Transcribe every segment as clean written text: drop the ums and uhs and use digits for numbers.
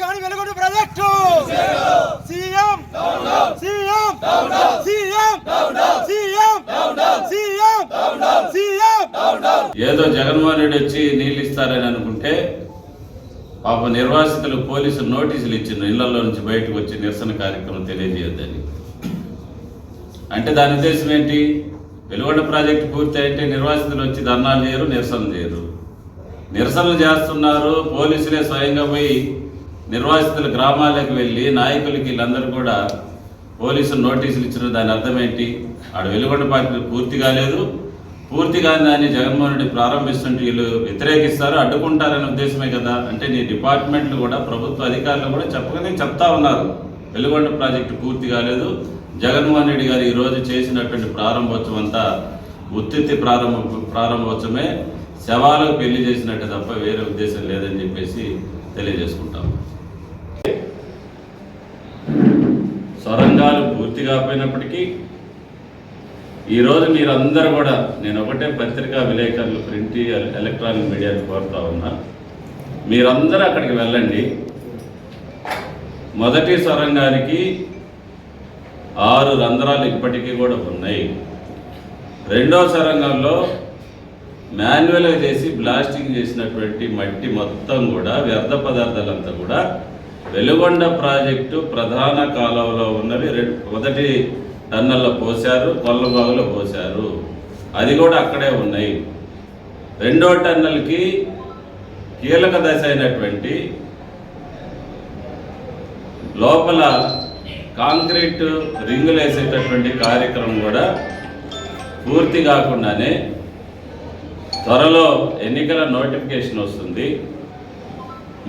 కాని Veligonda project CM CM CM CM CM CM. ఏదో జగన్మోహన్ రెడ్డి వచ్చి నీళ్ళు ఇస్తారని అనుకుంటే పాప నిర్వాసితులు పోలీసులు నోటీసులు ఇచ్చిండ్రు ఇళ్లలో నుంచి బయటకు వచ్చి నిరసన కార్యక్రమం తెలియజేయొద్దని. అంటే దాని ఉద్దేశం ఏంటి? వెలుగొండ ప్రాజెక్టు పూర్తి అయితే నిర్వాసితులు వచ్చి ధర్నాలు చేయరు, నిరసనలు చేయరు. నిరసనలు చేస్తున్నారు, పోలీసులే స్వయంగా పోయి నిర్వాసితుల గ్రామాలకు వెళ్ళి నాయకులకి వీళ్ళందరూ కూడా పోలీసులు నోటీసులు ఇచ్చిన. దాని అర్థం ఏంటి? ఆడ వెలుగొండ ప్రాజెక్టు పూర్తి కాలేదు, పూర్తిగా దాన్ని జగన్మోహన్ రెడ్డి ప్రారంభిస్తుంటే వీళ్ళు వ్యతిరేకిస్తారు, అడ్డుకుంటారనే ఉద్దేశమే కదా. అంటే నీ డిపార్ట్మెంట్లు కూడా ప్రభుత్వ అధికారులు కూడా చెప్పగానే చెప్తా ఉన్నారు వెలుగొండ ప్రాజెక్టు పూర్తి కాలేదు. జగన్మోహన్ రెడ్డి గారు ఈరోజు చేసినటువంటి ప్రారంభోత్సవం అంతా ఉత్తిత్తి ప్రారంభోత్సవమే, శవాలకు పెళ్లి చేసినట్టు తప్ప వేరే ఉద్దేశం లేదని చెప్పేసి తెలియజేసుకుంటాం. సొరంగాలు పూర్తి కాకపోయినప్పటికీ ఈరోజు మీరందరూ కూడా, నేను ఒకటే పత్రికా విలేకరులు, ప్రింట్ ఎలక్ట్రానిక్ మీడియాని కోరుతా ఉన్నా, మీరందరూ అక్కడికి వెళ్ళండి. మొదటి సొరంగానికి 6 రంధ్రాలు ఇప్పటికీ కూడా ఉన్నాయి. రెండో సొరంగంలో మాన్యువల్గా చేసి బ్లాస్టింగ్ చేసినటువంటి మట్టి మొత్తం కూడా, వ్యర్థ పదార్థాలంతా కూడా వెలుగొండ ప్రాజెక్టు ప్రధాన కాలువలో ఉన్నవి మొదటి టన్నల్లో పోశారు, కొల్లబాగులో పోశారు, అది కూడా అక్కడే ఉన్నాయి. రెండో టన్నల్కి కీలక దశ అయినటువంటి లోపల కాంక్రీట్ రింగులు వేసేటటువంటి కార్యక్రమం కూడా పూర్తి కాకుండానే త్వరలో ఎన్నికల నోటిఫికేషన్ వస్తుంది.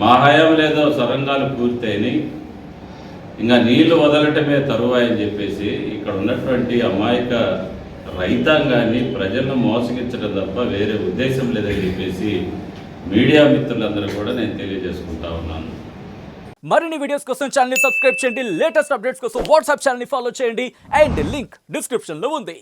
మా హయాం లేదో సొరంగాలు పూర్తయినాయి, ఇంకా నీళ్లు వదలటమే తరువాయని చెప్పేసి ఇక్కడ ఉన్నటువంటి అమాయక రైతాంగాన్ని, ప్రజలను మోసగించడం తప్ప వేరే ఉద్దేశం లేదని చెప్పేసి మీడియా మిత్రులందరూ కూడా నేను తెలియజేసుకుంటా ఉన్నాను. మరిన్ని వీడియోస్ కోసం ఛానల్ ని సబ్స్క్రైబ్ చేయండి, లేటెస్ట్ అప్డేట్స్ కోసం వాట్సాప్ ఛానల్ ని ఫాలో చేయండి, అండ్ లింక్ డిస్క్రిప్షన్ లో ఉంది.